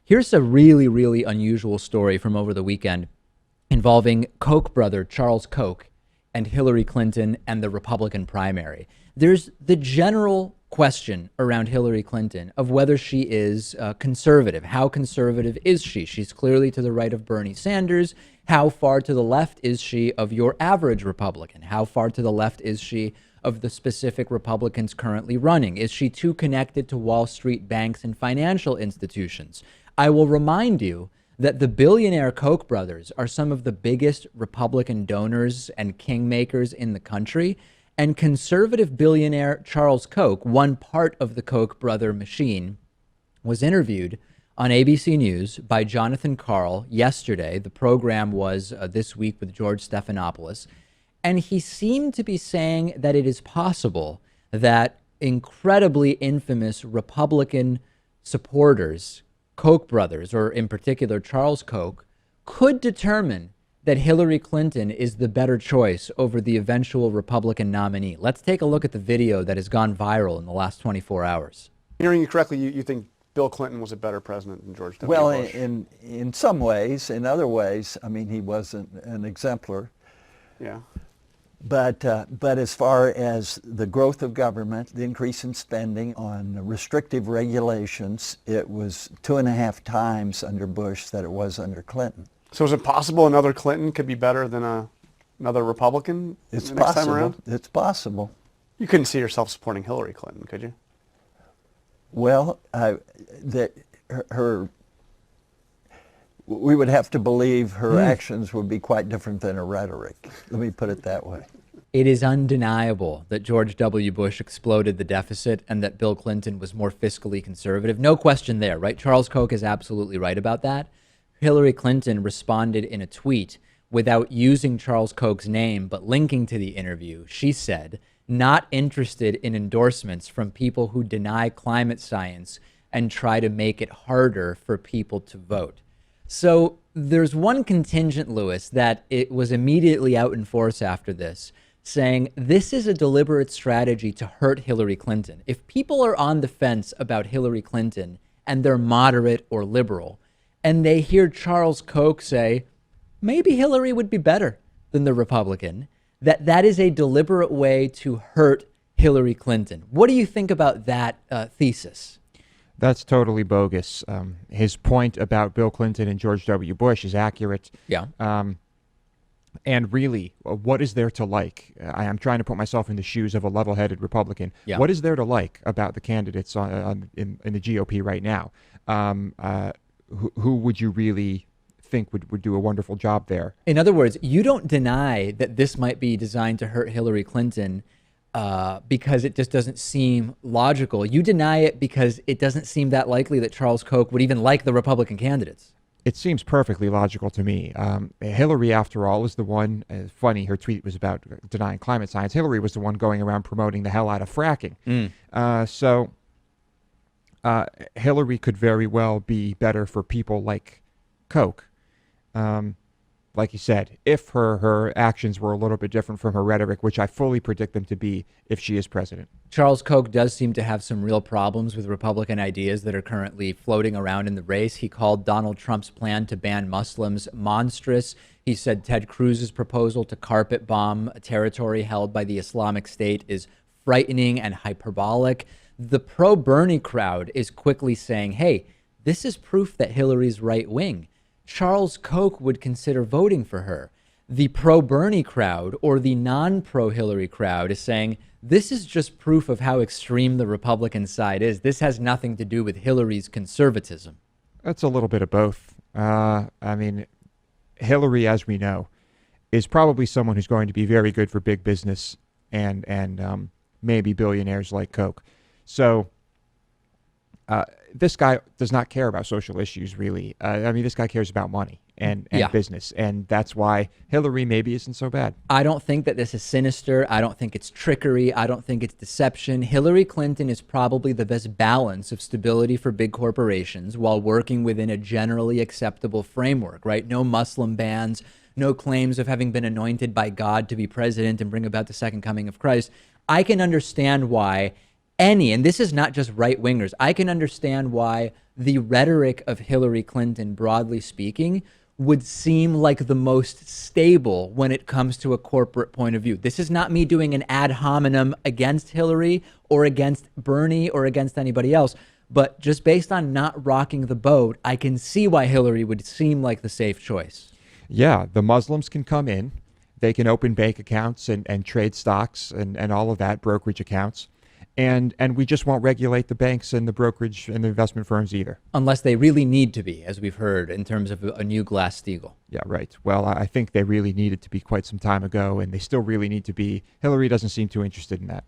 Here's a really, really unusual story from over the weekend involving Koch brother Charles Koch and Hillary Clinton and the Republican primary. There's the general question around Hillary Clinton of whether she is conservative. How conservative is she? She's clearly to the right of Bernie Sanders. How far to the left is she of your average Republican? How far to the left is she of the specific Republicans currently running? Is she too connected to Wall Street banks and financial institutions? I will remind you that the billionaire Koch brothers are some of the biggest Republican donors and kingmakers in the country. And conservative billionaire Charles Koch, one part of the Koch brother machine, was interviewed on ABC News by Jonathan Karl yesterday. The program was This Week with George Stephanopoulos. And he seemed to be saying that it is possible that incredibly infamous Republican supporters, Koch brothers, or in particular Charles Koch, could determine that Hillary Clinton is the better choice over the eventual Republican nominee. Let's take a look at the video that has gone viral in the last 24 hours. Hearing you correctly, you think Bill Clinton was a better president than George W. Well, Bush? in some ways. In other ways, I mean, he wasn't an exemplar. Yeah. But as far as the growth of government, the increase in spending on restrictive regulations, it was 2.5 times under Bush that it was under Clinton. So is it possible another Clinton could be better than another Republican It's the next time possible. around? It's possible. You couldn't see yourself supporting Hillary Clinton, could you? Well, we would have to believe her actions would be quite different than her rhetoric. Let me put it that way. It is undeniable that George W. Bush exploded the deficit and that Bill Clinton was more fiscally conservative. No question there, right? Charles Koch is absolutely right about that. Hillary Clinton responded in a tweet without using Charles Koch's name, but linking to the interview. She said, not interested in endorsements from people who deny climate science and try to make it harder for people to vote. So there's one contingent, Lewis, that it was immediately out in force after this, saying this is a deliberate strategy to hurt Hillary Clinton. If people are on the fence about Hillary Clinton and they're moderate or liberal, and they hear Charles Koch say, maybe Hillary would be better than the Republican, that is a deliberate way to hurt Hillary Clinton. What do you think about that thesis? That's totally bogus. His point about Bill Clinton and George W. Bush is accurate. Yeah. And really, what is there to like? I'm trying to put myself in the shoes of a level-headed Republican. Yeah. What is there to like about the candidates in the GOP right now? Who would you really think would do a wonderful job there? In other words, you don't deny that this might be designed to hurt Hillary Clinton because it just doesn't seem logical. You deny it because it doesn't seem that likely that Charles Koch would even like the Republican candidates. It seems perfectly logical to me. Hillary, after all, is the one, funny, her tweet was about denying climate science. Hillary was the one going around promoting the hell out of fracking. So Hillary could very well be better for people like Koch. Like you said, if her actions were a little bit different from her rhetoric, which I fully predict them to be if she is president. Charles Koch does seem to have some real problems with Republican ideas that are currently floating around in the race. He called Donald Trump's plan to ban Muslims monstrous. He said Ted Cruz's proposal to carpet bomb a territory held by the Islamic State is frightening and hyperbolic. The pro-Bernie crowd is quickly saying, hey, this is proof that Hillary's right-wing. Charles Koch would consider voting for her. The pro-Bernie crowd or the non-pro-Hillary crowd is saying this is just proof of how extreme the Republican side is. This has nothing to do with Hillary's conservatism. That's a little bit of both. I mean, Hillary, as we know, is probably someone who's going to be very good for big business and maybe billionaires like Koch. So this guy does not care about social issues, really. I mean, this guy cares about money and business, and that's why Hillary maybe isn't so bad. I don't think that this is sinister. I don't think it's trickery. I don't think it's deception. Hillary Clinton is probably the best balance of stability for big corporations while working within a generally acceptable framework, right? No Muslim bans, no claims of having been anointed by God to be president and bring about the second coming of Christ. I can understand why and this is not just right-wingers, I can understand why the rhetoric of Hillary Clinton, broadly speaking, would seem like the most stable when it comes to a corporate point of view. This is not me doing an ad hominem against Hillary or against Bernie or against anybody else, but just based on not rocking the boat, I can see why Hillary would seem like the safe choice. Yeah, the Muslims can come in. They can open bank accounts and trade stocks and all of that, brokerage accounts. And we just won't regulate the banks and the brokerage and the investment firms either. Unless they really need to be, as we've heard, in terms of a new Glass-Steagall. Yeah, right. Well, I think they really needed to be quite some time ago, and they still really need to be. Hillary doesn't seem too interested in that.